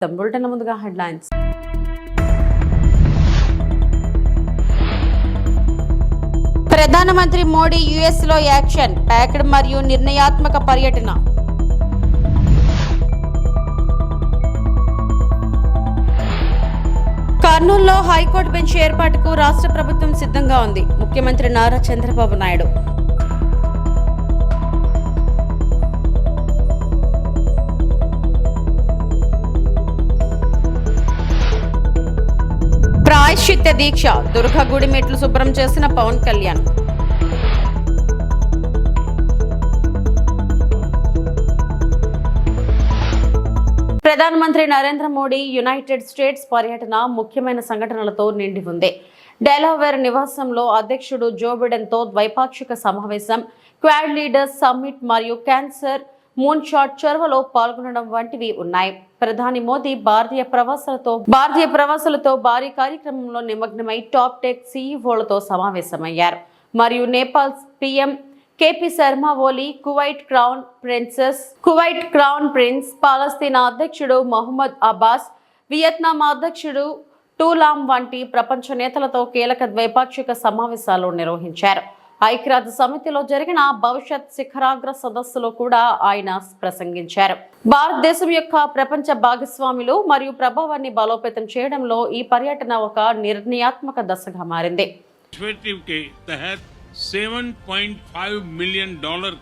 Bulletin ముందుగా headlines. ప్రధానమంత్రి Modi US లో యాక్షన్ ప్యాక్డ్ మరియు నిర్ణయాత్మక పర్యటన. కర్నూలులో హైకోర్టు బెంచ్ ఏర్పాటుకు రాష్ట్ర ప్రభుత్వం సిద్ధంగా ఉంది. ముఖ్యమంత్రి నారా చంద్రబాబు నాయుడు. ప్రాయశ్చిత్త దీక్ష దుర్గ గుడి మెట్లు శుభ్రం చేసిన పవన్ కళ్యాణ్. ప్రధానమంత్రి నరేంద్ర మోడీ యునైటెడ్ స్టేట్స్ పర్యటన ముఖ్యమైన సంఘటనలతో నిండి ఉంది. డెలావేర్ నివాసంలో అధ్యక్షుడు జో బిడెన్ తో ద్వైపాక్షిక సమావేశం, క్వాడ్ లీడర్స్ సమ్మిట్ మరియు క్యాన్సర్ మూన్ షాట్ చొరవలో పాల్గొనడం వంటివి ఉన్నాయి. ప్రధాని మోదీ భారతీయ ప్రవాసులతో భారీ కార్యక్రమంలో నిమగ్నమై టాప్ టెక్ సీఈఓలతో సమావేశమయ్యారు. మరియు నేపాల్ పీఎం కేపీ శర్మా ఓలీ, కువైట్ క్రౌన్ ప్రిన్స్, పాలస్తీనా అధ్యక్షుడు మహమ్మద్ అబ్బాస్, వియత్నాం అధ్యక్షుడు టూలాం వంటి ప్రపంచ నేతలతో కీలక ద్వైపాక్షిక సమావేశాలు నిర్వహించారు. ఐక్యరాజ్య సమితిలో జరిగిన భవిష్యత్ శిఖరాగ్ర సదస్సులో కూడా ఆయన ప్రసంగించారు. భారతదేశం యొక్క ప్రపంచ భాగస్వాములు మరియు ప్రభావాన్ని బలోపేతం చేయడంలో ఈ పర్యటన ఒక నిర్ణయాత్మక దశగా మారింది. $7.5 मिलियन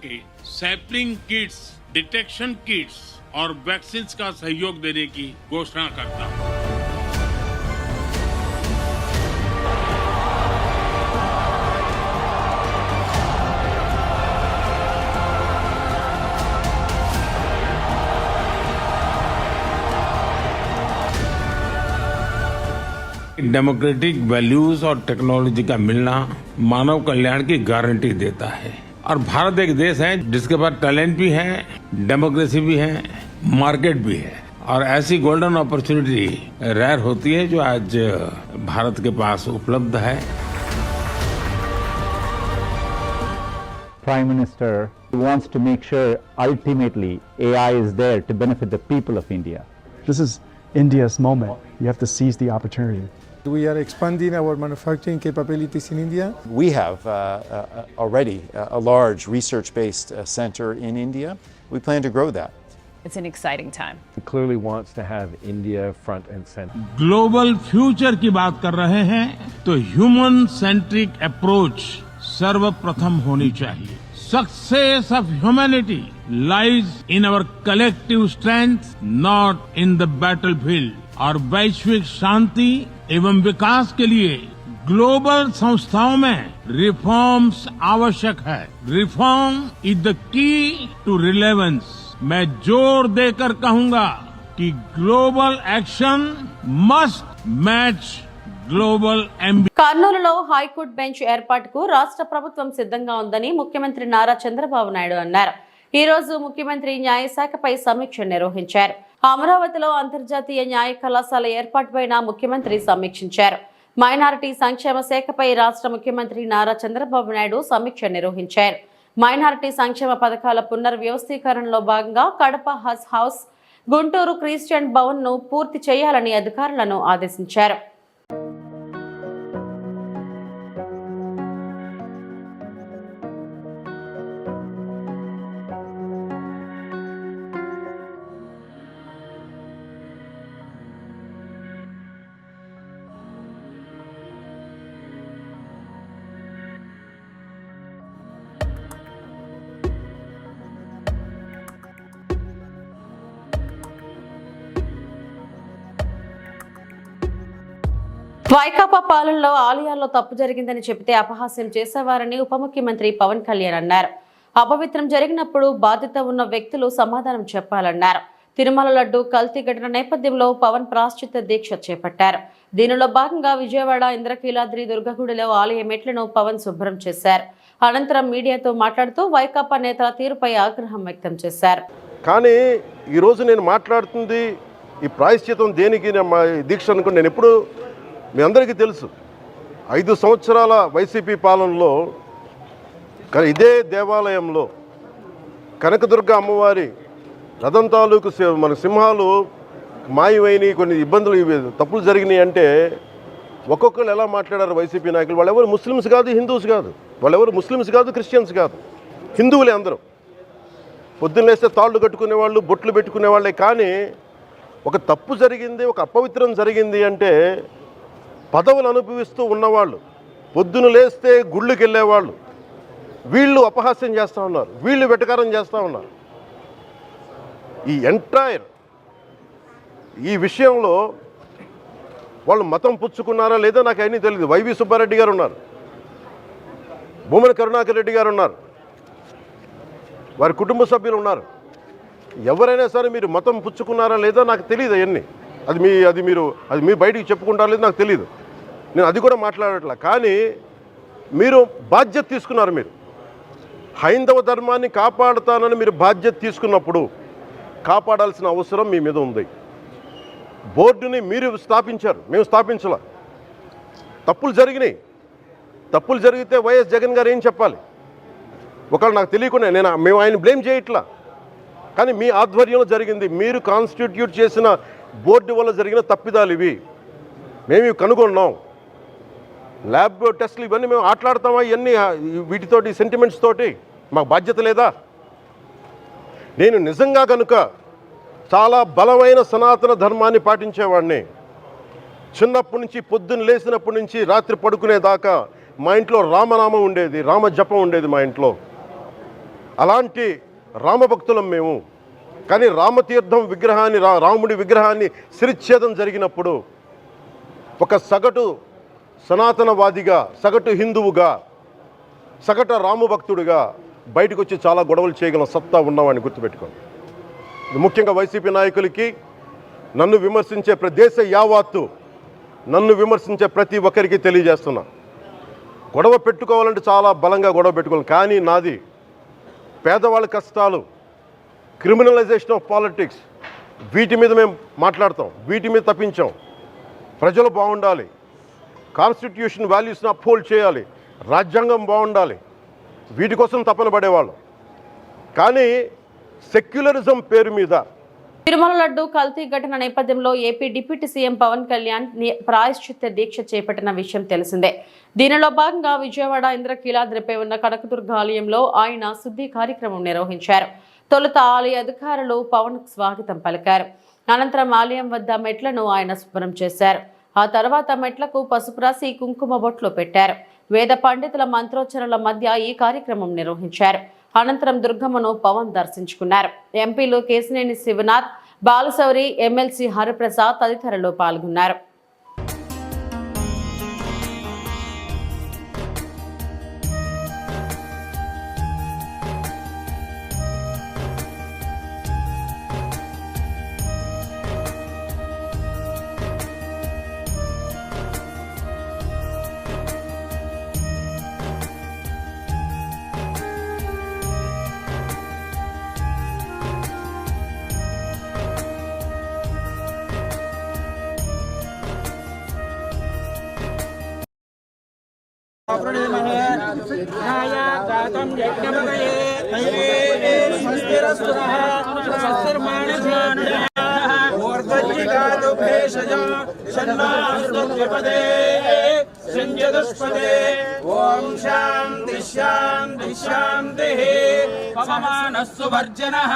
के सैपलिंग किट्स, डिटेक्शन किट्स और वैक्सीन का सहयोग देने की घोषणा करता हूं. डेमोक्रेटिक वैल्यूज और टेक्नोलॉजी का मिलना मानव कल्याण की गारंटी देता है और भारत एक देश है जिसके पास टैलेंट भी है, डेमोक्रेसी भी है, मार्केट भी है और ऐसी गोल्डन अपॉर्चुनिटी रेयर होती है जो आज भारत के पास उपलब्ध है. Prime Minister wants to make sure ultimately AI is there to benefit the people of India. This is India's moment. You have to seize the opportunity. We are expanding our manufacturing capabilities in India. We have already a large research-based center in India. We plan to grow that. It's an exciting time. He clearly wants to have India front and center. Global future की बात कर रहे हैं तो human centric approach सर्वप्रथम होनी चाहिए. Success of humanity lies in our collective strength, not in the battlefield. और वैश्विक शांति एवं विकास के लिए ग्लोबल संस्थाओं में रिफॉर्म्स आवश्यक है. Reform is the key to relevance. मैं जोर देकर कहूंगा कि global action must match global ఎంబీ. కర్నూలులో హైకోర్టు బెంచ్ ఏర్పాటుకు రాష్ట్ర ప్రభుత్వం సిద్ధంగా ఉందని ముఖ్యమంత్రి నారా చంద్రబాబు నాయుడు అన్నారు. ఈ రోజు ముఖ్యమంత్రి న్యాయశాఖపై సమీక్ష నిర్వహించారు. అమరావతిలో అంతర్జాతీయ న్యాయ కళాశాల ఏర్పాటుపైన ముఖ్యమంత్రి సమీక్షించారు. మైనారిటీ సంక్షేమ శాఖపై రాష్ట్ర ముఖ్యమంత్రి నారా చంద్రబాబు నాయుడు సమీక్ష నిర్వహించారు. మైనారిటీ సంక్షేమ పథకాల పునర్వ్యవస్థీకరణలో భాగంగా కడప హజ్ హౌస్, గుంటూరు క్రిస్టియన్ భవన్ ను పూర్తి చేయాలని అధికారులను ఆదేశించారు. వైకాపా పాలనలో ఆలయాల్లో తప్పు జరిగిందని చెబితే అపహాస్యం చేసేవారని ఉప ముఖ్యమంత్రి పవన్ కళ్యాణ్ అన్నారు. అపవిత్రం జరిగినప్పుడు బాధ్యత ఉన్న వ్యక్తులు సమాధానం చెప్పాలన్నారు. తిరుమల లడ్డు కల్తీ ఘటన నేపథ్యంలో పవన్ ప్రాయశ్చిత్త దీక్ష చేపట్టారు. దీనిలో భాగంగా విజయవాడ ఇంద్రకీలాద్రి దుర్గగుడిలో ఆలయ మెట్లను పవన్ శుభ్రం చేశారు. అనంతరం మీడియాతో మాట్లాడుతూ వైకాపా నేతల తీరుపై ఆగ్రహం వ్యక్తం చేశారు. కానీ ఈరోజు నేను మాట్లాడుతుంది ఈ ప్రాయశ్చిత్తం దేనికి దీక్ష అనుకుని నేను ఎప్పుడు మీ అందరికీ తెలుసు. 5 సంవత్సరాల వైసీపీ పాలనలో ఇదే దేవాలయంలో కనకదుర్గ అమ్మవారి రథం తాలూకు మన సింహాలు మాయమైనవి, కొన్ని ఇబ్బందులు, తప్పులు జరిగినాయి అంటే ఒక్కొక్కరు ఎలా మాట్లాడారు వైసీపీ నాయకులు. వాళ్ళెవరు ముస్లిమ్స్ కాదు, హిందూస్ కాదు, వాళ్ళెవరు ముస్లిమ్స్ కాదు, క్రిస్టియన్స్ కాదు, హిందువులే అందరూ. పొద్దున్న లేస్తే తాళ్ళు కట్టుకునేవాళ్ళు, బొట్లు పెట్టుకునేవాళ్ళే. కానీ ఒక తప్పు జరిగింది, ఒక అపవిత్రం జరిగింది అంటే పదవులు అనుభవిస్తూ ఉన్నవాళ్ళు, పొద్దున లేస్తే గుళ్ళకి వెళ్ళేవాళ్ళు, వీళ్ళు అపహాస్యం చేస్తూ ఉన్నారు, వీళ్ళు వెటకారం చేస్తూ ఉన్నారు. ఈ ఎంటైర్ ఈ విషయంలో వాళ్ళు మతం పుచ్చుకున్నారా లేదా నాకు అన్నీ తెలియదు. వైవి సుబ్బారెడ్డి గారు ఉన్నారు, భూమన కరుణాకర్ రెడ్డి గారు ఉన్నారు, వారి కుటుంబ సభ్యులు ఉన్నారు. ఎవరైనా సరే మీరు మతం పుచ్చుకున్నారా లేదా నాకు తెలియదు. అవన్నీ అది మీ బయటికి చెప్పుకుంటారా లేదు నాకు తెలియదు. నేను అది కూడా మాట్లాడట్లా. కానీ మీరు బాధ్యత తీసుకున్నారు. మీరు హైందవ ధర్మాన్ని కాపాడుతానని మీరు బాధ్యత తీసుకున్నప్పుడు కాపాడాల్సిన అవసరం మీ మీద ఉంది. బోర్డుని మీరు స్థాపించారు, మేము స్థాపించాల. తప్పులు జరిగినాయి. తప్పులు జరిగితే వైఎస్ జగన్ గారు ఏం చెప్పాలి? ఒకవేళ నాకు తెలియకుండా మేము ఆయన బ్లేమ్ చేయట్లా. కానీ మీ ఆధ్వర్యంలో జరిగింది, మీరు కాన్స్టిట్యూట్ చేసిన బోర్డు వల్ల జరిగిన తప్పిదాలు ఇవి. మేము ఇవి కనుగొన్నాం. ల్యాబ్ టెస్టులు ఇవన్నీ మేము ఆటలాడతామా? ఇవన్నీ వీటితోటి సెంటిమెంట్స్ తోటి మాకు బాధ్యత లేదా? నేను నిజంగా కనుక చాలా బలమైన సనాతన ధర్మాన్ని పాటించేవాడిని. చిన్నప్పటి నుంచి పొద్దున్న లేచినప్పటి నుంచి రాత్రి పడుకునేదాకా మా ఇంట్లో రామనామం ఉండేది, రామ జపం ఉండేది మా ఇంట్లో. అలాంటి రామభక్తులం మేము. కానీ రామతీర్థం విగ్రహాన్ని, రాముడి విగ్రహాన్ని శిరచ్ఛేదం జరిగినప్పుడు ఒక సగటు సనాతనవాదిగా, సగటు హిందువుగా, సగటు రామభక్తుడిగా బయటకు వచ్చి చాలా గొడవలు చేయగల సత్తా ఉన్నవాడిని గుర్తుపెట్టుకోండి. ముఖ్యంగా వైసీపీ నాయకులకి, నన్ను విమర్శించే దేశ యావత్తు నన్ను విమర్శించే ప్రతి ఒక్కరికి తెలియజేస్తున్నా, గొడవ పెట్టుకోవాలంటే చాలా బలంగా గొడవ పెట్టుకోవాలి. కానీ నాది పేదవాళ్ళ కష్టాలు, క్రిమినలైజేషన్ ఆఫ్ పాలిటిక్స్, వీటి మీద మేము మాట్లాడతాం, వీటి మీద తప్పించాం. ప్రజలు బాగుండాలి, కాన్స్టిట్యూషన్ వాల్యూస్ని అప్హోల్డ్ చేయాలి, రాజ్యాంగం బాగుండాలి, వీటి కోసం తపన పడేవాళ్ళం. కానీ సెక్యులరిజం పేరు మీద తిరుమల లడ్డు కల్తీ ఘటన నేపథ్యంలో AP deputy CM Pawan Kalyan ప్రాయశ్చిత్త దీక్ష చేపట్టిన విషయం తెలిసిందే. దీనిలో భాగంగా విజయవాడ ఇంద్రకీలాద్రిపై ఉన్న కనకదుర్గ ఆలయంలో ఆయన శుద్ధి కార్యక్రమం నిర్వహించారు. తొలుత ఆలయ అధికారులు పవన్ స్వాగతం పలికారు. అనంతరం ఆలయం వద్ద మెట్లను ఆయన శుభ్రం చేశారు. ఆ తర్వాత మెట్లకు పసుపు రాసి కుంకుమ బొట్లు పెట్టారు. వేద పండితుల మంత్రోచ్చరణల మధ్య ఈ కార్యక్రమం నిర్వహించారు. అనంతరం దుర్గమ్మను పవన్ దర్శించుకున్నారు. ఎంపీలు కేశినేని శివనాథ్, బాలశౌరి, ఎమ్మెల్సీ హరిప్రసాద్ తదితరులు పాల్గొన్నారు. ఓం శాంతి శాంతి శాంతి. పవమానస్సు వర్జనః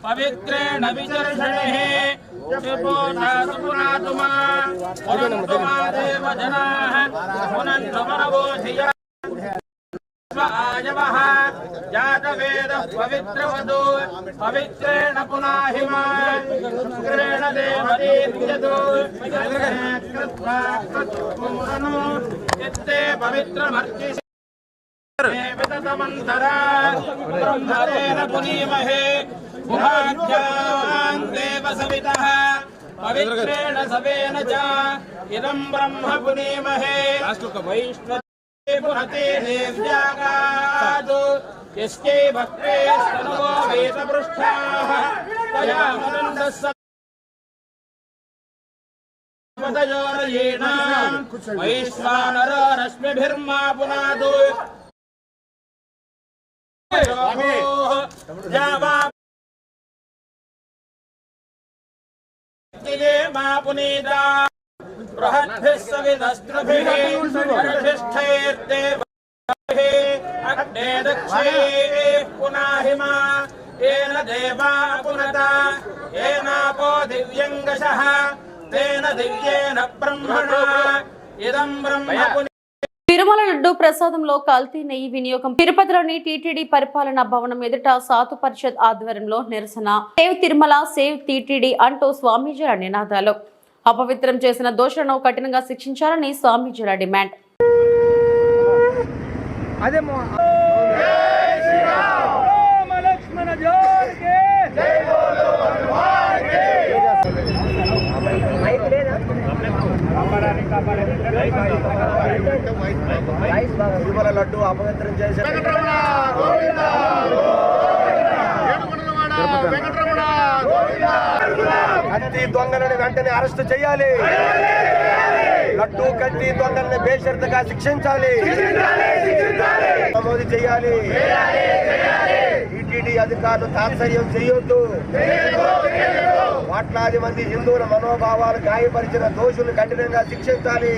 పవిత్రేణ విచర్షణే పునాతుమా పునంతుమా దేవ జనాః పునంతు పరవోధియా ఆజవః జాతవేదః పవిత్రవదో పవిత్రేణ పునాహిమా శుక్రేణ దేవదీప్యదో కృత్వా కృత్వమురను చిత్తే పవిత్రమర్చి వితతమంతరా బ్రహ్మణేన పునీమహే ఉపాధ్యాన్ దేవ సవితః పవిత్రేణ సవేన చ ఇదం బ్రహ్మ పునీమహే వైష్ణవ పునతే దేవ్యాగాద్ యస్యై భక్తే స్తనవో వేదపృష్ఠాః తయా మనందస్స పదయోరయేణ వైశ్వానరో రశ్మిభిర్మా పునాదు मा पुनीता बृहद्भिः सविदस्त्रभिः प्रतिष्ठैर्देवैः अग्ने दक्षे पुनाहिमा येन देवा पुनता येनापो दिव्यङ्गशः तेन दिव्येन ब्रह्मणा इदं ब्रह्म తిరుమల లడ్డు ప్రసాదంలో కల్తీ నెయ్యి వినియోగం. తిరుపతిలోని టీటీడీ పరిపాలనా భవనం ఎదుట సాధు పరిషత్ ఆధ్వర్యంలో నిరసన. సేవ్ తిరుమల, సేవ్ టీటీడీ అంటూ స్వామీజీల నినాదాలు. అపవిత్రం చేసిన దోషులను కఠినంగా శిక్షించాలని స్వామీజీల డిమాండ్. తిరుమల లడ్డు అపవిత్రం చేసే కల్తీ దొంగలని వెంటనే అరెస్ట్ చేయాలి. లడ్డు కల్తీ దొంగల్ని బేషరతుగా శిక్షించాలి, నమోదు చేయాలి. టీటీడీ అధికారులు తాత్సర్యం చేయొద్దు. కోట్లాది మంది హిందువుల మనోభావాలు గాయపరిచిన దోషులు కఠినంగా శిక్షించాలి.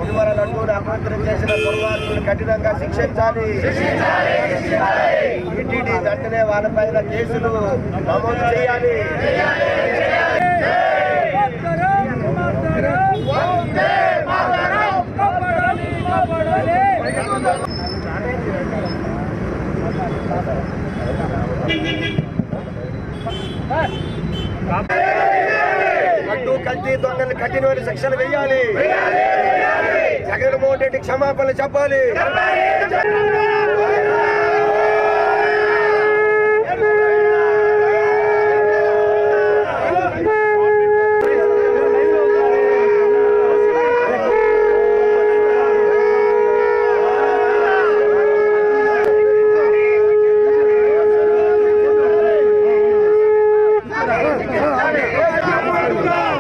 తిరుమల లడ్డూను అపవిత్రం చేసిన దుర్మార్గులు కఠినంగా శిక్షించాలి. టీటీడీ వెంటనే వాళ్ళపైన కేసులు నమోదు చేయాలి. లడ్డు కల్తీ దొంగల్ని కఠినమైన శిక్షలు వేయాలి. జగన్మోహన్ రెడ్డి క్షమాపణలు చెప్పాలి.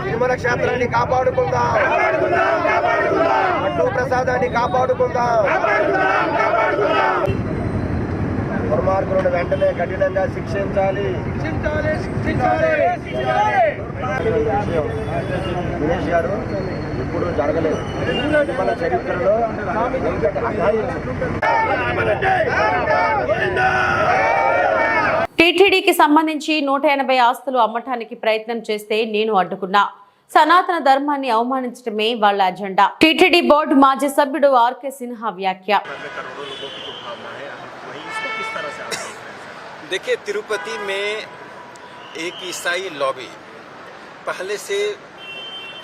తిరుమల క్షేత్రాన్ని కాపాడుకుందాం, లడ్డు ప్రసాదాన్ని కాపాడుకుందాం. దుర్మార్గులను వెంటనే కఠినంగా శిక్షించాలి. దినేష్ గారు ఇప్పుడు జరగలేదు. తిరుమల చరిత్రలో టీటీడీకి సంబంధించి 180 ఆస్తులు అమ్మటానికి ప్రయత్నం చేస్తే నేను అడ్డుకున్నా. సనాతన ధర్మాన్ని అవమానించడమే వాళ్ళ అజెండా. టీటీడీ బోర్డు మాజీ సభ్యుడు ఆర్కే సిన్హా వ్యాఖ్య. देखिए, तिरुपति में एक ईसाई लॉबी पहले से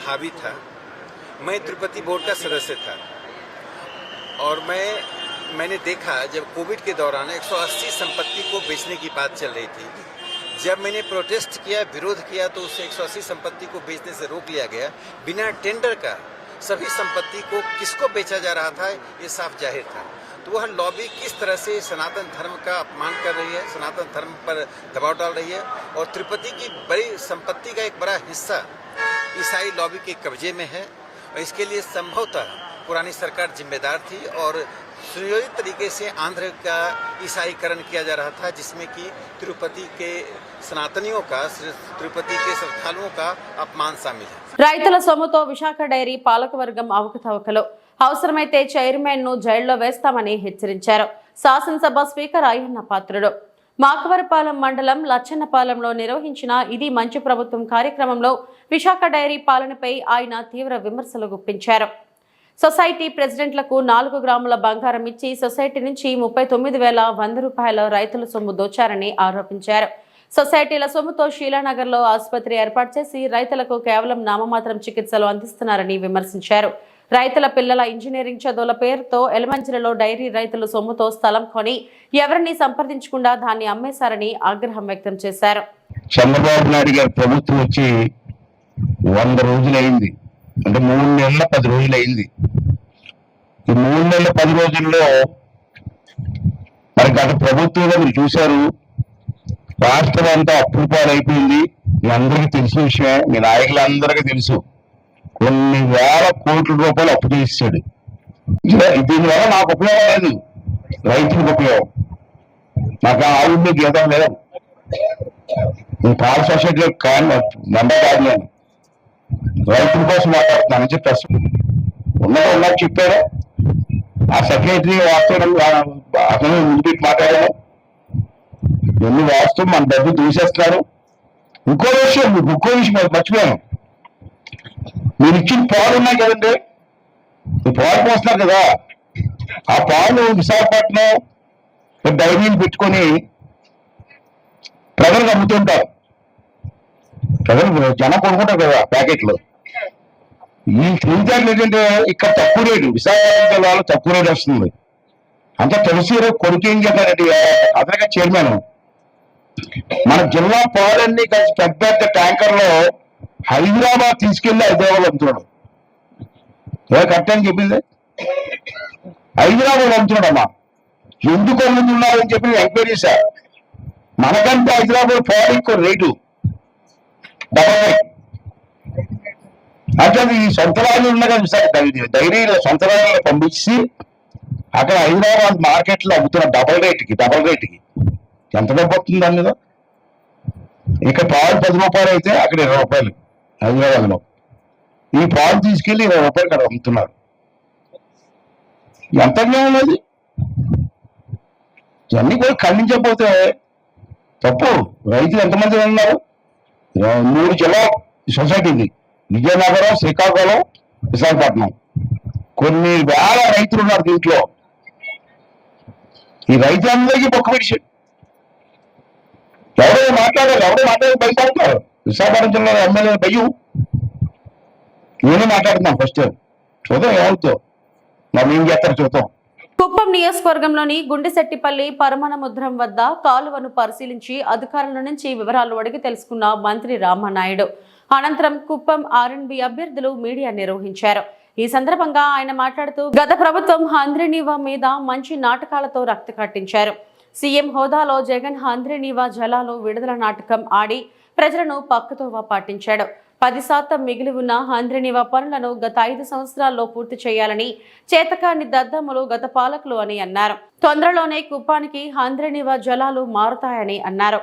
हावी था. मैं तिरुपति बोर्ड का सदस्य था और मैंने देखा जब कोविड के दौरान 180 संपत्ति को बेचने की बात चल रही थी. जब मैंने प्रोटेस्ट किया, विरोध किया, तो उस 180 संपत्ति को बेचने से रोक लिया गया. बिना टेंडर का सभी संपत्ति को किसको बेचा जा रहा था ये साफ जाहिर था. तो वह लॉबी किस तरह से सनातन धर्म का अपमान कर रही है, सनातन धर्म पर दबाव डाल रही है और तिरुपति की बड़ी संपत्ति का एक बड़ा हिस्सा ईसाई लॉबी के कब्जे में है. और इसके लिए संभवतः पुरानी सरकार जिम्मेदार थी और सुनियोजित तरीके से आंध्र का ईसाईकरण किया जा रहा था, जिसमें कि तिरुपति के सनातनियों का, तिरुपति के श्रद्धालुओं का अपमान शामिल है. రైతుల సొమ్ముతో విశాఖ డైరీ పాలకవర్గం అవకతవకలు. అవసరమైతే చైర్మన్ ను జైల్లో వేస్తామని హెచ్చరించారు శాసనసభ స్పీకర్ అయ్యన్న పాత్రుడు. మాకవరపాలెం మండలం లచ్చన్నపాలెంలో నిర్వహించిన ఇది మంచి ప్రభుత్వం కార్యక్రమంలో విశాఖ డైరీ పాలనపై ఆయన తీవ్ర విమర్శలు గుప్పించారు. సొసైటీ ప్రెసిడెంట్లకు 4 గ్రాముల బంగారం ఇచ్చి సొసైటీ నుంచి 39,100 రూపాయల రైతుల సొమ్ము దోచారని ఆరోపించారు. సొసైటీల సొమ్ముతో షీలానగర్లో ఆసుపత్రి ఏర్పాటు చేసి రైతులకు కేవలం నామమాత్రం చికిత్సలు అందిస్తున్నారని విమర్శించారు. రైతుల పిల్లల ఇంజనీరింగ్ చదువుల పేరుతో ఎలమంచిలలో డైరీ రైతులు సొమ్ముతో స్థలం కొని ఎవరిని సంప్రదించకుండా దాన్ని అమ్మేశారని ఆగ్రహం వ్యక్తం చేశారు. చంద్రబాబు నాయుడు గారి ప్రభుత్వం వచ్చి 100 రోజులైంది, అంటే 3 నెలల 10 రోజులైంది. ఈ 3 నెలల 10 రోజుల్లో మరి గత ప్రభుత్వంలో మీరు చూశారు, రాష్ట్రం అంతా అప్పుల పాలైపోయింది. మీ అందరికీ తెలిసిన విషయమే, మీ నాయకులందరికీ తెలుసు. కొన్ని వేల కోట్ల రూపాయలు అప్పు చేసాడు. దీనివల్ల నాకు ఉపయోగం లేదు, రైతులకు ఉపయోగం. నాకు ఆవుడిని గీతం లేదు. నేను పాల సొసైటీలో మెంబర్ కాదు, నేను రైతుల కోసం మాట్లాడుతున్నానని చెప్పి ఉన్నట్టు చెప్పారు. ఆ సెక్రటరీ వాస్తవం అతను ముందు పెట్టి మాట్లాడారు. ఎన్ని వాస్తవం మన డబ్బు తీసేస్తున్నారు. ఇంకో విషయం మర్చిపోయాను. మీరు ఇచ్చిన పాలు ఉన్నాయి కదండి, ఈ పాలు పోస్తున్నారు కదా, ఆ పాలు విశాఖపట్నం డైరీలు పెట్టుకొని ప్రజలకు అమ్ముతుంటారు. ప్రజలు జనం కొనుక్కుంటారు కదా ప్యాకెట్లు. ఈ తెలివితేటలు ఏంటంటే ఇక్కడ తక్కువ రేటు, విశాఖపట్నం జిల్లాలో తక్కువ రేటు వస్తుంది. అంతా తులసి కొడుకు ఏం చెప్పారంటే అదనగా చైర్మన్, మన జిల్లా పాలన్నీ కలిసి పెద్ద పెద్ద ట్యాంకర్లో హైదరాబాద్ తీసుకెళ్లి హైదరాబాద్ అమ్ముతున్నాడు. కరెక్ట్ అని చెప్పింది. హైదరాబాద్ అమ్ముతున్నాడమ్మా. ఎందుకు అమ్ముతున్నారు అని చెప్పి ఎంక్వైరీ సార్. మనకంటే హైదరాబాద్ పాలు ఎక్కువ రేటు, డబల్ రేట్. అంటే అది ఈ సొంత రాజులు ఉన్నాయి కదా సార్, డైరీలో సొంత రాజులు పంపించి అక్కడ హైదరాబాద్ మార్కెట్లో అమ్ముతున్న డబల్ రేటుకి ఎంత డబ్బు వస్తుంది దాని మీద. ఇక్కడ పాలు 10 రూపాయలు అయితే అక్కడ 20 రూపాయలు హైదరాబాద్లో. ఈ పాలు తీసుకెళ్లి 20 రూపాయలు అక్కడ అమ్ముతున్నారు. ఎంత అన్యాయం లేదు. ఇవన్నీ కూడా ఖండించకపోతే తప్పు. రైతులు ఎంతమంది ఉన్నారు? 3 జిల్లా సొసైటీని, విజయనగరం, శ్రీకాకుళం, విశాఖపట్నం. కొన్ని వేల రైతులు ఉన్నారు దీంట్లో. ఈ రైతులందరికీ బొక్క పిడిచి ఎవరో మాట్లాడి భయపడతారు. విశాఖపట్నం జిల్లా ఎమ్మెల్యే భయం. నేనే మాట్లాడుతున్నాను ఫస్ట్. చూద్దాం ఏమవుతుందో, మరి ఏం చేస్తారు చూద్దాం. కుప్పం నియోజకవర్గంలోని గుండెశెట్టిపల్లి పరమనముద్రం వద్ద కాలువను పరిశీలించి అధికారుల నుంచి వివరాలు అడిగి తెలుసుకున్న మంత్రి రామనాయుడు. అనంతరం కుప్పం ఆర్ఎన్బి అభ్యర్థులు మీడియా నిర్వహించారు. ఈ సందర్భంగా ఆయన మాట్లాడుతూ గత ప్రభుత్వం హంద్రీనీవా మీద మంచి నాటకాలతో రక్తి కట్టించారు. సీఎం హోదాలో జగన్ హంద్రీనీవా జలాలు విడుదల నాటకం ఆడి ప్రజలను పక్కతోవ పట్టించాడు. 10% మిగిలి ఉన్న హంద్రీనీవా పనులను గత 5 సంవత్సరాల్లో పూర్తి చేయాలని చేతకాని దద్దములు గత పాలకులు అని అన్నారు. తొందరలోనే కుప్పానికి హంద్రీనీవా జలాలు మారుతాయని అన్నారు.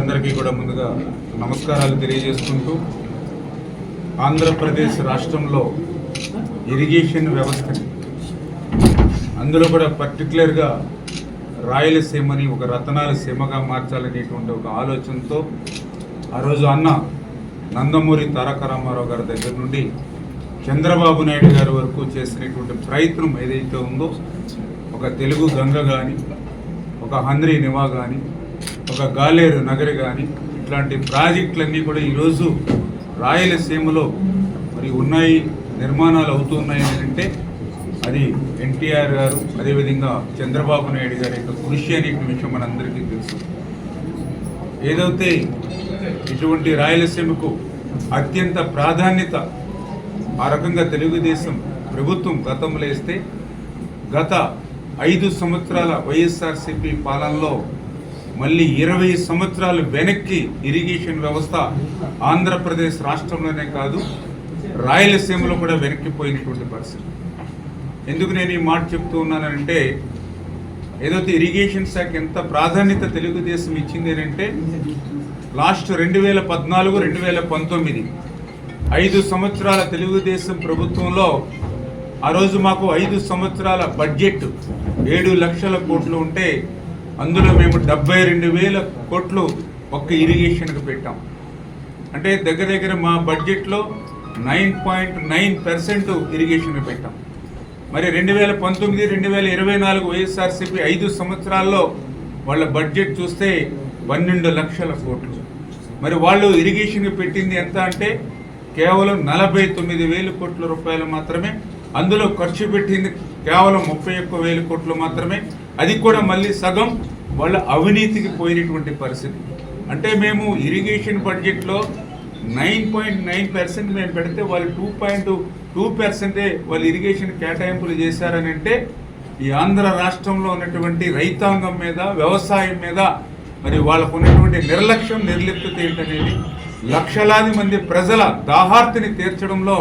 అందరికీ కూడా ముందుగా నమస్కారాలు తెలియజేసుకుంటూ, ఆంధ్రప్రదేశ్ రాష్ట్రంలో ఇరిగేషన్ వ్యవస్థని, అందులో కూడా పర్టికులర్గా రాయలసీమని ఒక రతనాల సీమగా మార్చాలనేటువంటి ఒక ఆలోచనతో ఆ రోజు అన్న నందమూరి తారక రామారావు గారి దగ్గర నుండి చంద్రబాబు నాయుడు గారి వరకు చేసినటువంటి ప్రయత్నం ఏదైతే ఉందో, ఒక తెలుగు గంగ కానీ, ఒక హంద్రీనివా కానీ, ఒక గాలేరు నగరి కానీ, ఇట్లాంటి ప్రాజెక్టులన్నీ కూడా ఈరోజు రాయలసీమలో మరి ఉన్నాయి, నిర్మాణాలు అవుతున్నాయి అంటే అది ఎన్టీఆర్ గారు, అదేవిధంగా చంద్రబాబు నాయుడు గారి యొక్క కృషి అనే విషయం మనందరికీ తెలుసు. ఏదైతే ఇటువంటి రాయలసీమకు అత్యంత ప్రాధాన్యత ఆ రకంగా తెలుగుదేశం ప్రభుత్వం గతంలో ఇస్తే, గత 5 సంవత్సరాల వైఎస్ఆర్సీపీ పాలనలో మళ్ళీ 20 సంవత్సరాలు వెనక్కి ఇరిగేషన్ వ్యవస్థ ఆంధ్రప్రదేశ్ రాష్ట్రంలోనే కాదు రాయలసీమలో కూడా వెనక్కిపోయినటువంటి పరిస్థితి. ఎందుకు నేను ఈ మాట చెప్తూ ఉన్నానంటే, ఏదైతే ఇరిగేషన్ శాఖ ఎంత ప్రాధాన్యత తెలుగుదేశం ఇచ్చింది అంటే, లాస్ట్ 2014, 2019 5 సంవత్సరాల తెలుగుదేశం ప్రభుత్వంలో ఆ రోజు మాకు 5 సంవత్సరాల బడ్జెట్ 7 లక్షల కోట్లు ఉంటే, అందులో మేము 72,000 కోట్లు ఒక్క ఇరిగేషన్కి పెట్టాం. అంటే దగ్గర దగ్గర మా బడ్జెట్లో 9.9% ఇరిగేషన్కి పెట్టాం. మరి 2019, 2024 వైఎస్ఆర్సీపీ 5 సంవత్సరాల్లో వాళ్ళ బడ్జెట్ చూస్తే 12 లక్షల కోట్లు. మరి వాళ్ళు ఇరిగేషన్కి పెట్టింది ఎంత అంటే కేవలం 49,000 కోట్ల రూపాయలు మాత్రమే. అందులో ఖర్చు పెట్టింది కేవలం 31,000 కోట్లు మాత్రమే. అది కూడా మళ్ళీ సగం వాళ్ళ అవినీతికి పోయినటువంటి పరిస్థితి. అంటే మేము ఇరిగేషన్ బడ్జెట్లో 9.9% మేము పెడితే వాళ్ళు 2.2% వాళ్ళు ఇరిగేషన్ కేటాయింపులు చేశారని అంటే ఈ ఆంధ్ర రాష్ట్రంలో ఉన్నటువంటి రైతాంగం మీద, వ్యవసాయం మీద మరి వాళ్ళకు ఉన్నటువంటి నిర్లక్ష్యం, నిర్లిప్తత ఏంటనేది లక్షలాది మంది ప్రజల దాహార్తిని తీర్చడంలో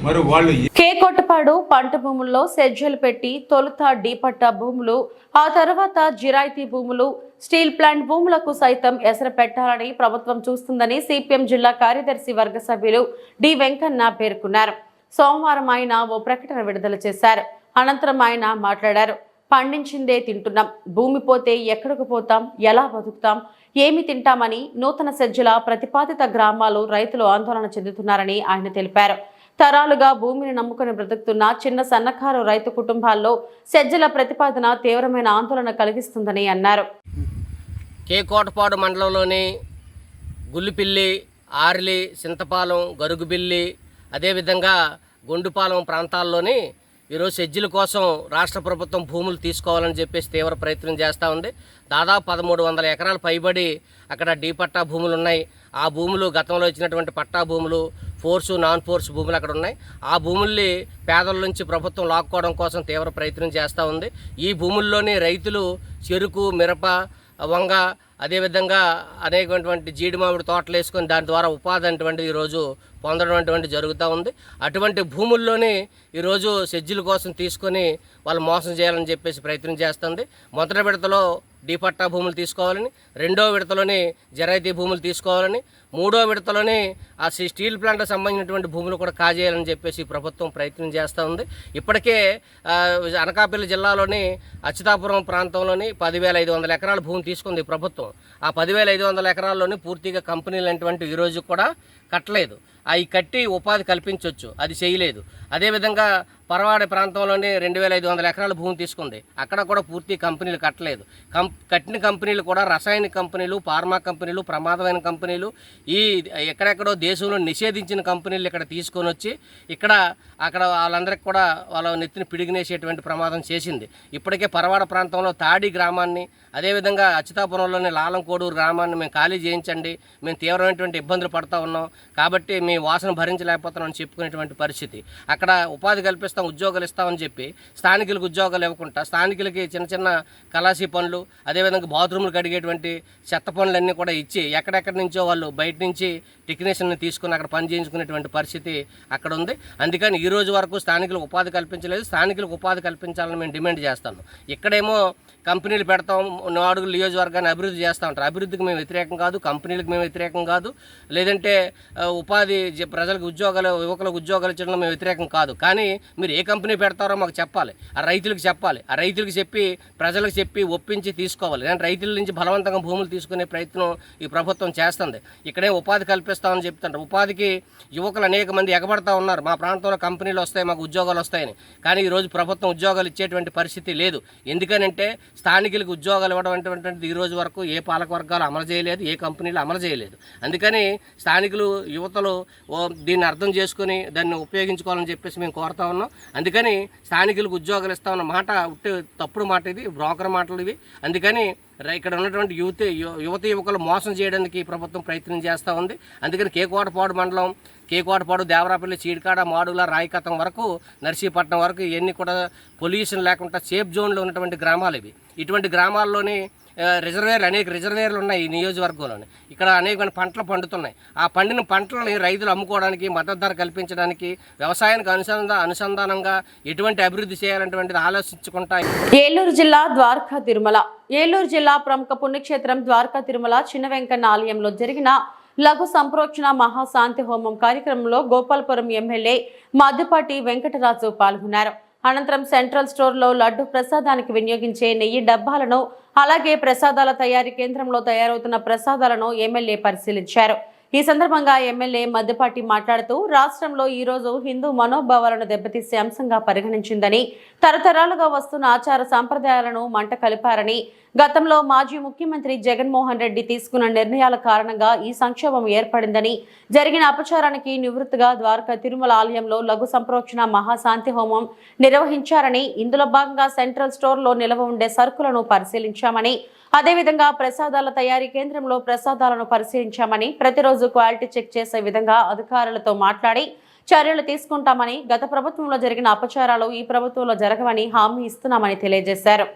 మరి వాళ్ళు కేకొట్టపాడు పంట భూముల్లో సెజ్జలు పెట్టి తొలుత డీపట్టా భూములు, ఆ తర్వాత జిరాయితీ భూములు, స్టీల్ ప్లాంట్ భూములకు సైతం ఎసరు పెట్టాలని ప్రభుత్వం చూస్తుందని సిపిఎం జిల్లా కార్యదర్శి వర్గ సభ్యులు డి వెంకన్న పేర్కొన్నారు. సోమవారం ఆయన ఓ ప్రకటన విడుదల చేశారు. అనంతరం ఆయన మాట్లాడారు. పండించిందే తింటున్నాం, భూమి పోతే ఎక్కడికి పోతాం, ఎలా బతుకుతాం, ఏమి తింటామని నూతన సెజ్జల ప్రతిపాదిత గ్రామాలు రైతులు ఆందోళన చెందుతున్నారని ఆయన తెలిపారు. తరాలుగా భూమిని నమ్ముకుని బ్రతుకుతున్న చిన్న సన్నకారు రైతు కుటుంబాల్లో సెజ్జల ప్రతిపాదన తీవ్రమైన ఆందోళన కలిగిస్తుందని అన్నారు. కేకోటపాడు మండలంలోని గుల్లిపిల్లి, ఆర్లి, సింతపాలెం, గరుగుబిల్లి, అదేవిధంగా గొండుపాలెం ప్రాంతాల్లోని ఈరోజు సెజ్జల కోసం రాష్ట్ర ప్రభుత్వం భూములు తీసుకోవాలని చెప్పేసి తీవ్ర ప్రయత్నం చేస్తూ ఉంది. దాదాపు 1300 ఎకరాలు పైబడి అక్కడ డీపట్టా భూములు ఉన్నాయి. ఆ భూములు గతంలో ఇచ్చినటువంటి పట్టా భూములు, ఫోర్సు, నాన్ ఫోర్స్ భూములు అక్కడ ఉన్నాయి. ఆ భూముల్ని పేదల నుంచి ప్రభుత్వం లాక్కోవడం కోసం తీవ్ర ప్రయత్నం చేస్తూ ఉంది. ఈ భూముల్లోని రైతులు చెరుకు, మిరప, వంగ, అదేవిధంగా అనేకటువంటి జీడి మామిడి తోటలు వేసుకొని దాని ద్వారా ఉపాధి అటువంటిది ఈరోజు పొందడం అటువంటి జరుగుతూ ఉంది. అటువంటి భూముల్లోనే ఈరోజు సెజ్జల కోసం తీసుకొని వాళ్ళు మోసం చేయాలని చెప్పేసి ప్రయత్నం చేస్తుంది. మొదటి విడతలో డీపట్టా భూములు తీసుకోవాలని, రెండో విడతలోనే జరాయితీ భూములు తీసుకోవాలని, మూడో విడతలోనే ఆ స్టీల్ ప్లాంట్కి సంబంధించినటువంటి భూములు కూడా కాజేయాలని చెప్పేసి ప్రభుత్వం ప్రయత్నం చేస్తూ ఉంది. ఇప్పటికే అనకాపల్లి జిల్లాలోని అచ్యుతాపురం ప్రాంతంలోని 10,500 ఎకరాల భూమి తీసుకుంది ప్రభుత్వం. ఆ 10,500 ఎకరాల్లోని పూర్తిగా కంపెనీలు అటువంటి ఈరోజు కూడా కట్టలేదు. అవి కట్టి ఉపాధి కల్పించవచ్చు, అది చేయలేదు. అదేవిధంగా పరవాడ ప్రాంతంలోనే 2,500 ఎకరాల భూమి తీసుకుంది. అక్కడ కూడా పూర్తి కంపెనీలు కట్టలేదు. కట్టిన కంపెనీలు కూడా రసాయనిక కంపెనీలు, ఫార్మా కంపెనీలు, ప్రమాదమైన కంపెనీలు, ఈ ఎక్కడెక్కడో దేశంలో నిషేధించిన కంపెనీలు ఇక్కడ తీసుకొని వచ్చి అక్కడ వాళ్ళందరికీ కూడా వాళ్ళ నెత్తిని పిడిగినేసేటువంటి ప్రమాదం చేసింది. ఇప్పటికే పరవాడ ప్రాంతంలో తాడి గ్రామాన్ని, అదేవిధంగా అచ్యుతాపురంలోని లాలంకోడూరు గ్రామాన్ని మేము ఖాళీ చేయించండి, మేము తీవ్రమైనటువంటి ఇబ్బందులు పడుతూ ఉన్నాం కాబట్టి మీ వాసన భరించలేకపోతున్నామని చెప్పుకునేటువంటి పరిస్థితి. అక్కడ ఉపాధి కల్పిస్తాం, ఉద్యోగాలు ఇస్తామని చెప్పి స్థానికులకు ఉద్యోగాలు ఇవ్వకుండా స్థానికులకి చిన్న చిన్న కళాశీ పనులు, అదేవిధంగా బాత్రూములు కడిగేటువంటి చెత్త పనులన్నీ కూడా ఇచ్చి ఎక్కడెక్కడి నుంచో వాళ్ళు బయట నుంచి టెక్నీషియన్ని తీసుకుని అక్కడ పని చేయించుకునేటువంటి పరిస్థితి అక్కడ ఉంది. అందుకని ఈ రోజు వరకు స్థానికులకు ఉపాధి కల్పించలేదు. స్థానికులకు ఉపాధి కల్పించాలని మేము డిమాండ్ చేస్తాము. ఇక్కడేమో కంపెనీలు పెడతాం, 4 అడుగుల నియోజకవర్గాన్ని అభివృద్ధి చేస్తూ ఉంటారు. అభివృద్ధికి మేము వ్యతిరేకం కాదు, కంపెనీలకు మేము వ్యతిరేకం కాదు, లేదంటే ఉపాధి ప్రజలకు ఉద్యోగాలు, యువకులకు ఉద్యోగాలు ఇచ్చడంలో మేము వ్యతిరేకం కాదు. కానీ మీరు ఏ కంపెనీ పెడతారో మాకు చెప్పాలి, ఆ రైతులకు చెప్పాలి. ఆ రైతులకు చెప్పి ప్రజలకు చెప్పి ఒప్పించి తీసుకోవాలి. కానీ రైతుల నుంచి బలవంతంగా భూములు తీసుకునే ప్రయత్నం ఈ ప్రభుత్వం చేస్తుంది. ఇక్కడే ఉపాధి కల్పిస్తామని చెప్తుంటారు. ఉపాధికి యువకులు అనేక మంది ఎగబడతా ఉన్నారు. మా ప్రాంతంలో కంపెనీలు వస్తాయి, మాకు ఉద్యోగాలు వస్తాయని. కానీ ఈరోజు ప్రభుత్వం ఉద్యోగాలు ఇచ్చేటువంటి పరిస్థితి లేదు. ఎందుకనంటే స్థానికులకు ఉద్యోగాలు ఇవ్వడం అనేటువంటిది ఈ రోజు వరకు ఏ పాలక వర్గాలు అమలు చేయలేదు, ఏ కంపెనీలు అమలు చేయలేదు. అందుకని స్థానికులు, యువతలు దీన్ని అర్థం చేసుకుని దాన్ని ఉపయోగించుకోవాలని చెప్పేసి మేము కోరుతా ఉన్నాం. అందుకని స్థానికులకు ఉద్యోగాలు ఇస్తామన్న మాట తప్పుడు మాట, ఇది బ్రోకర్ మాటలు ఇవి. అందుకని ఇక్కడ ఉన్నటువంటి యువత యువకులు మోసం చేయడానికి ప్రభుత్వం ప్రయత్నం చేస్తూ ఉంది. అందుకని కేకోటపాడు మండలం, కేకోటపాడు, దేవరాపల్లి, చీడికాడ, మాడుల, రాయకతం వరకు, నర్సీపట్నం వరకు ఇవన్నీ కూడా పొల్యూషన్ లేకుండా సేఫ్ జోన్లో ఉన్నటువంటి గ్రామాలు ఇవి. ఇటువంటి గ్రామాల్లోని అనేక రిజర్వేర్లు ఉన్నాయి ఈ నియోజకవర్గంలోని. ఇక్కడ అనేక పంటలు పండుతున్నాయి. ఆ పండిన పంటలని రైతులు అమ్ముకోవడానికి, మద్దతు ధర కల్పించడానికి, వ్యవసాయానికి అనుసంధానంగా ఎటువంటి అభివృద్ధి చేయాలనేటువంటిది ఆలోచించుకుంటా. ఏలూరు జిల్లా ద్వారకా తిరుమల. ఏలూరు జిల్లా ప్రముఖ పుణ్యక్షేత్రం ద్వారకా తిరుమల చిన్న వెంకన్న ఆలయంలో జరిగిన లఘు సంప్రోక్షణ మహాశాంతి హోమం కార్యక్రమంలో గోపాలపురం ఎమ్మెల్యే మద్దుపాటి వెంకటరాజు పాల్గొన్నారు. అనంతరం సెంట్రల్ స్టోర్లో లడ్డు ప్రసాదానికి వినియోగించే నెయ్యి డబ్బాలను, అలాగే ప్రసాదాల తయారీ కేంద్రంలో తయారవుతున్న ప్రసాదాలను ఎమ్మెల్యే పరిశీలించారు. ఈ సందర్భంగా ఎమ్మెల్యే మద్దుపాటి మాట్లాడుతూ రాష్ట్రంలో ఈ రోజు హిందూ మనోభావాలను దెబ్బతీసే అంశంగా పరిగణించిందని, తరతరాలుగా వస్తున్న ఆచార సంప్రదాయాలను మంట కలిపారని, గతంలో మాజీ ముఖ్యమంత్రి జగన్మోహన్ రెడ్డి తీసుకున్న నిర్ణయాల కారణంగా ఈ సంక్షోభం ఏర్పడిందని, జరిగిన అపచారానికి నివృత్తిగా ద్వారకా తిరుమల ఆలయంలో లఘు సంప్రోక్షణ మహాశాంతి హోమం నిర్వహించారని, ఇందులో భాగంగా సెంట్రల్ స్టోర్లో నిల్వ ఉండే సరుకులను పరిశీలించామని, అదేవిధంగా ప్రసాదాల తయారీ కేంద్రంలో ప్రసాదాలను పరిశీలించామని, ప్రతిరోజు ప్రతిరోజు క్వాలిటీ చెక్ చేసే విధంగా అధికారులతో మాట్లాడి చర్యలు తీసుకుంటామని, గత ప్రభుత్వంలో జరిగిన అపచారాలు ఈ ప్రభుత్వంలో జరగవని హామీ ఇస్తున్నామని తెలియజేశారు.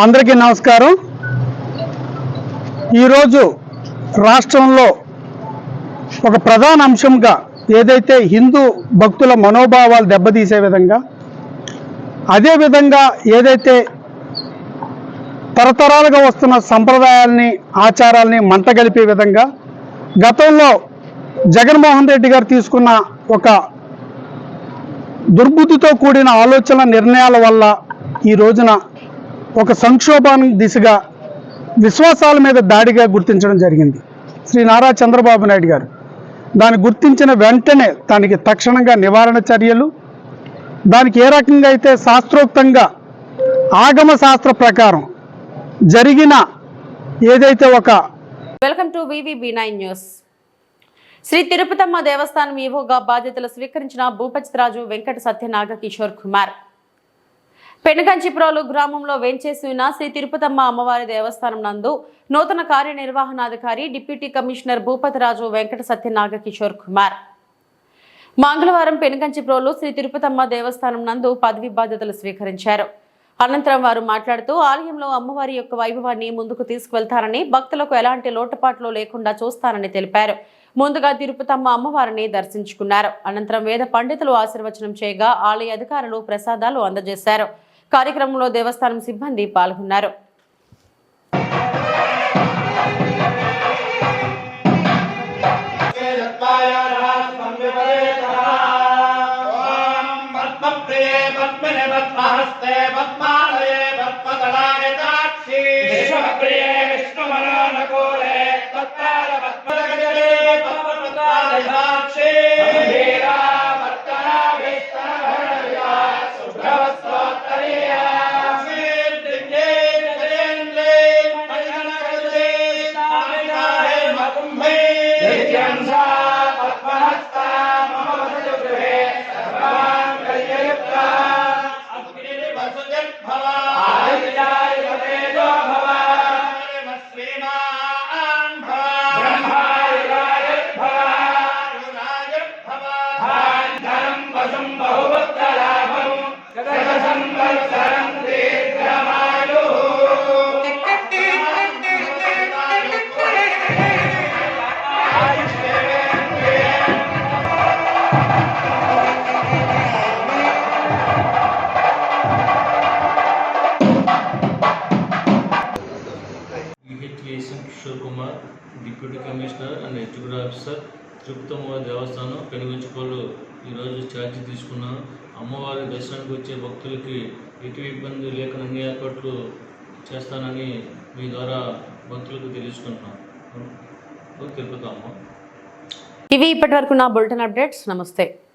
అందరికీ నమస్కారం. ఈరోజు రాష్ట్రంలో ఒక ప్రధాన అంశంగా ఏదైతే హిందూ భక్తుల మనోభావాలు దెబ్బతీసే విధంగా, అదేవిధంగా ఏదైతే తరతరాలుగా వస్తున్న సంప్రదాయాల్ని ఆచారాల్ని మంటగలిపే విధంగా గతంలో జగన్మోహన్ రెడ్డి గారు తీసుకున్న ఒక దుర్బుద్ధితో కూడిన ఆలోచన నిర్ణయాల వల్ల ఈ రోజున ఒక సంక్షోభాన్ని దిశగా విశ్వాసాల మీద దాడిగా గుర్తించడం జరిగింది శ్రీ నారా చంద్రబాబు నాయుడు గారు. దాన్ని గుర్తించిన వెంటనే దానికి తక్షణంగా నివారణ చర్యలు, దానికి ఏ రకంగా అయితే శాస్త్రోక్తంగా ఆగమ శాస్త్ర ప్రకారం జరిగిన ఏదైతే ఒక welcome to VVB9 news. Shri Tirupatamma Devasthanam ఈవోగా బాధ్యతలు స్వీకరించిన భూపతిరాజు వెంకట సత్యనాగ కిషోర్ కుమార్ పెనుగంచిప్రోలు గ్రామంలో వేంచేసి ఉన్న శ్రీ తిరుపతమ్మ అమ్మవారి దేవస్థానం నందు నూతన కార్యనిర్వహణాధికారి డిప్యూటీ కమిషనర్ భూపతిరాజు వెంకట సత్యనాగ కిషోర్ కుమార్ మంగళవారం పెనుగంచిప్రోలు శ్రీ తిరుపతమ్మ దేవస్థానం నందు పదవి బాధ్యతలు స్వీకరించారు. అనంతరం వారు మాట్లాడుతూ ఆలయంలో అమ్మవారి యొక్క వైభవాన్ని ముందుకు తీసుకువెళ్తారని, భక్తులకు ఎలాంటి లోటుపాట్లు లేకుండా చూస్తారని తెలిపారు. ముందుగా తిరుపతమ్మ అమ్మవారిని దర్శించుకున్నారు. అనంతరం వేద పండితులు ఆశీర్వచనం చేయగా ఆలయ అధికారులు ప్రసాదాలు అందజేశారు. కార్యక్రమంలో దేవస్థానం సిబ్బంది పాల్గొన్నారు. Bye. Kishore Kumar, deputy commissioner and executive officer, తిరుపతమ్మవారి దేవస్థానం పెనుగంచికోళ్ళు ఈరోజు ఛార్జీ తీసుకున్నాను. అమ్మవారి దర్శనానికి వచ్చే భక్తులకి ఎటువంటి ఇబ్బంది లేకుండా అన్ని ఏర్పాట్లు చేస్తానని మీ ద్వారా భక్తులకు తెలుసుకుంటున్నాను. తిరుపతమ్మ. ఇవి ఇప్పటివరకు నా బులెటిన్ అప్డేట్స్. నమస్తే.